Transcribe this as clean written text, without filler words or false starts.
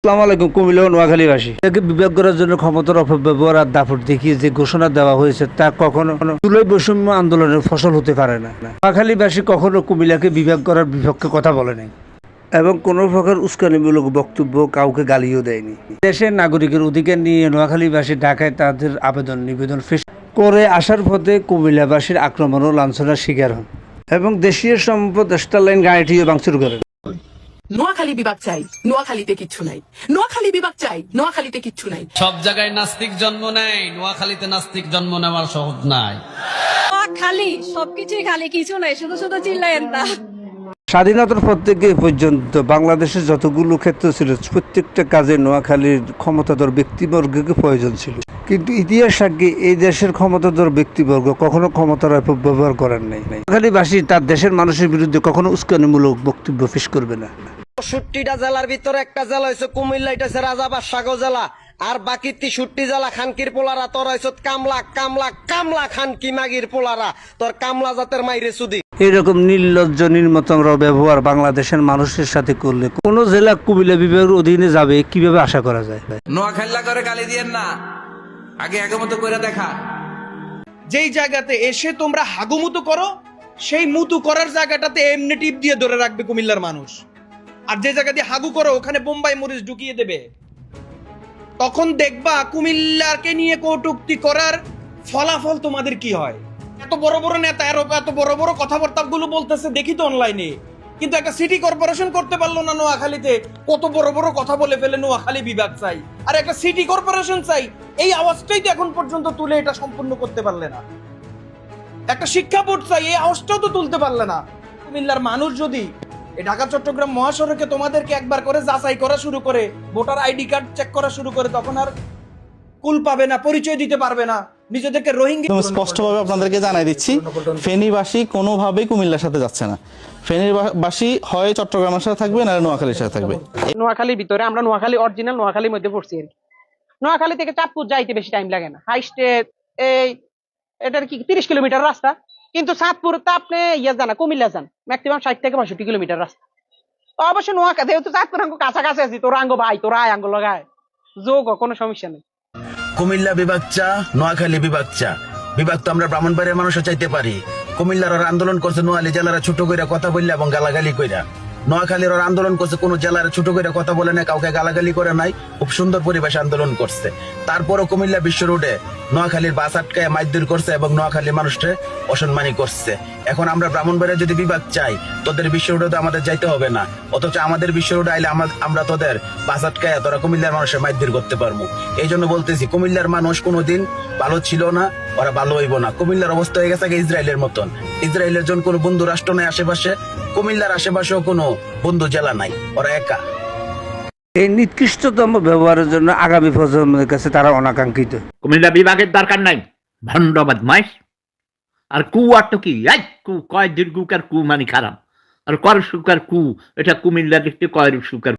আসসালামু আলাইকুম। কুমিল্লা ও নোয়াখালীবাসী একে বিভাগ করার জন্য ক্ষমতার অপব্যবহার আর দাপট দেখিয়ে যে ঘোষণা দেওয়া হয়েছে তা কখনো জুলাই বৈষম্য আন্দোলনের ফসল হতে পারে না। নোয়াখালীবাসী কখনো কুমিল্লাকে বিভাগ করার বিপক্ষে কথা বলে নাই এবং কোনো প্রকার উস্কানিমূলক বক্তব্য কাউকে গালিও দেয়নি। দেশের নাগরিকের অধিকার নিয়ে নোয়াখালীবাসী ঢাকায় তাদের আবেদন নিবেদন পেশ করে আসার পথে কুমিল্লাবাসীর আক্রমণ ও লাঞ্ছনার শিকার হন এবং দেশীয় সম্পদ স্টারলাইন গাড়িটিও ভাঙচুর করেন। নোয়াখালী বিভাগ চাই, নোয়াখালীতে কিচ্ছু নাই। নোয়াখালী বিভাগ চাই, নোয়াখালীতে কিচ্ছু নাই। সব জায়গায় নাস্তিক জন্ম নেয়, নোয়াখালীতে নাস্তিক জন্ম নেওয়ার সহজ নাই। খালি সবকিছুই খালি, কিছু নাই, শুধু শুধু চিল্লায়েন না। স্বাধীনতার পর থেকে এ পর্যন্ত বাংলাদেশের যতগুলো ক্ষেত্র ছিল প্রত্যেকটা কাজে নোয়াখালীর ক্ষমতাধর ব্যক্তিবর্গকে প্রয়োজন ছিল, কিন্তু ইতিহাস সাক্ষী এই দেশের ক্ষমতাধর ব্যক্তিবর্গ কখনো ক্ষমতার অপব্যবহার করেন নাই। নোয়াখালীবাসী তার দেশের মানুষের বিরুদ্ধে কখনো উস্কানিমূলক বক্তব্য পেশ করবে না। ৬৬টা জেলার ভিতরে একটা জেলা হয়েছে কুমিল্লা, এটা হচ্ছে রাজাবাদ সাগর জেলা। আর বাকি ৬৩ জেলা খানকির পোলারা, তোর হয়েছে কামলা কামলা কামলা খানকি মাগির পোলারা, তোর কামলা জাতের মাইরে সুদি। এরকম নির্লজ্জ নির্মতঙ্গ ব্যবহার বাংলাদেশের মানুষের সাথে করলে কোন জেলা কুমিল্লা বিভাগের অধীনে যাবে কিভাবে আশা করা যায়? নোয়াখাল্লা করে গালি দিয়েন না, আগে মতো করে দেখা। যেই জায়গাতে এসে তোমরা হাগুমুতু করো, সেই মুতু করার জায়গাটাতে এমনি টিপ দিয়ে ধরে রাখবে কুমিল্লার মানুষ। আর যে জায়গা দিয়ে হাগু করো ওখানে বোম্বাই মরিচ ঢুকিয়ে দেবে। তখন দেখবা কুমিল্লাকে নিয়ে কটূক্তি করার ফলাফল তোমাদের কি হয়। এত বড় বড় নেতা এত বড় বড় কথাবার্তা গুলো বলতেছে দেখি তো অনলাইনে, কিন্তু একটা সিটি কর্পোরেশন করতে পারলো না নোয়াখালীতে। কত বড় বড় কথা বলে ফেলে নোয়াখালী বিভাগ চাই, আর একটা সিটি কর্পোরেশন চাই। এই আওয়াজটাই তো এখন পর্যন্ত তুলে এটা সম্পূর্ণ করতে পারলে না। একটা শিক্ষা বোর্ড চাই, এই আওয়াজটাও তো তুলতে পারলে না। কুমিল্লার মানুষ যদি এই ঢাকা চট্টগ্রাম মহাসড়কে তোমাদেরকে একবার করে যাচাই করা শুরু করে, ভোটার আইডি কার্ড চেক করা শুরু করে, তখন আর কুল পাবে না, পরিচয় দিতে পারবে না, নিজেদেরকে রোহিঙ্গা। স্পষ্টভাবে আপনাদেরকে জানাই দিচ্ছি, ফেনীবাসী কোনোভাবেই কুমিল্লার সাথে যাচ্ছে না। ফেনীবাসী হয় চট্টগ্রামের সাথে থাকবে না নোয়াখালীর সাথে থাকবে। নোয়াখালীর ভিতরে আমরা নোয়াখালী অরিজিনাল নোয়াখালীর মধ্যে পড়ছি আর কি। নোয়াখালী থেকে চাঁদপুর যাইতে বেশি টাইম লাগে না, হাইস্টে এই এটার কি 30 কিলোমিটার রাস্তা, কিন্তু চাঁদপুর তো আপনি জানা কুমিল্লা যান ম্যাক্সিমাম 60 থেকে 65 কিলোমিটার রাস্তা। তো অবশ্যই নোয়াখালী যেহেতু চাঁদপুর আঙ্গ কাছাকাছি আছি, তোরা আঙ্গ ভাই, তোরা আয় আঙ্গ লগায় যোগ, কোনো সমস্যা নেই। কুমিল্লা বিভাগ চা, নোয়াখালী বিভাগ চা, বিভাগ তো আমরা ব্রাহ্মণবাড়িয়ার মানুষও চাইতে পারি। কুমিল্লার ওরা আন্দোলন করছে নোয়াখালী জেলারা ছোট কইরা কথা বললে এবং গালাগালি কইরা। নোয়াখালীর ওরা আন্দোলন করছে কোন জেলার ছোট কইরা কথা বলে না, কাউকে গালাগালি করে নাই, খুব সুন্দর পরিবেশ আন্দোলন করছে। তারপরও কুমিল্লা বিশ্ব রোডে নোয়াখালীর বাস আটকায় মাইদুর করছে এবং নোয়াখালীর মানুষকে অসম্মানী করছে। এখন আমরা ব্রাহ্মণবাড়িয়া যদি বিভাগ চাই, তোদের বিশ্ব রোডে আমাদের যাইতে হবে না, অথচ আমাদের বিশ্ব রোডে আইলে আমরা তোদের বাস আটকায় তোরা কুমিল্লার মানুষের মাইদুর করতে পারবো। এই জন্য বলতেছি কুমিল্লার মানুষ কোনোদিন ভালো ছিল না, ওরা ভালো হইব না। কুমিল্লার অবস্থা হয়ে গেছে ইসরায়েলের মতন। ইসরায়েলের জন্য কোনো বন্ধু রাষ্ট্র নাই আশেপাশে, কুমিল্লার আশেপাশেও কোনো বন্ধু জেলা নাই, ওরা একা। এই নিকৃষ্টতম ব্যবহারের জন্য আগামী প্রজন্মের কাছে তারা অনাকাঙ্ক্ষিত। কুমিল্লা বিভাগের দরকার নাই, ভণ্ডবাদ মাইস আর কু। আর তো কি কু কয় দীর্ঘকার কু মানে খারাপ, আর কর সুকার কু, এটা কুমিল্লা দেখতে কয় সুকার।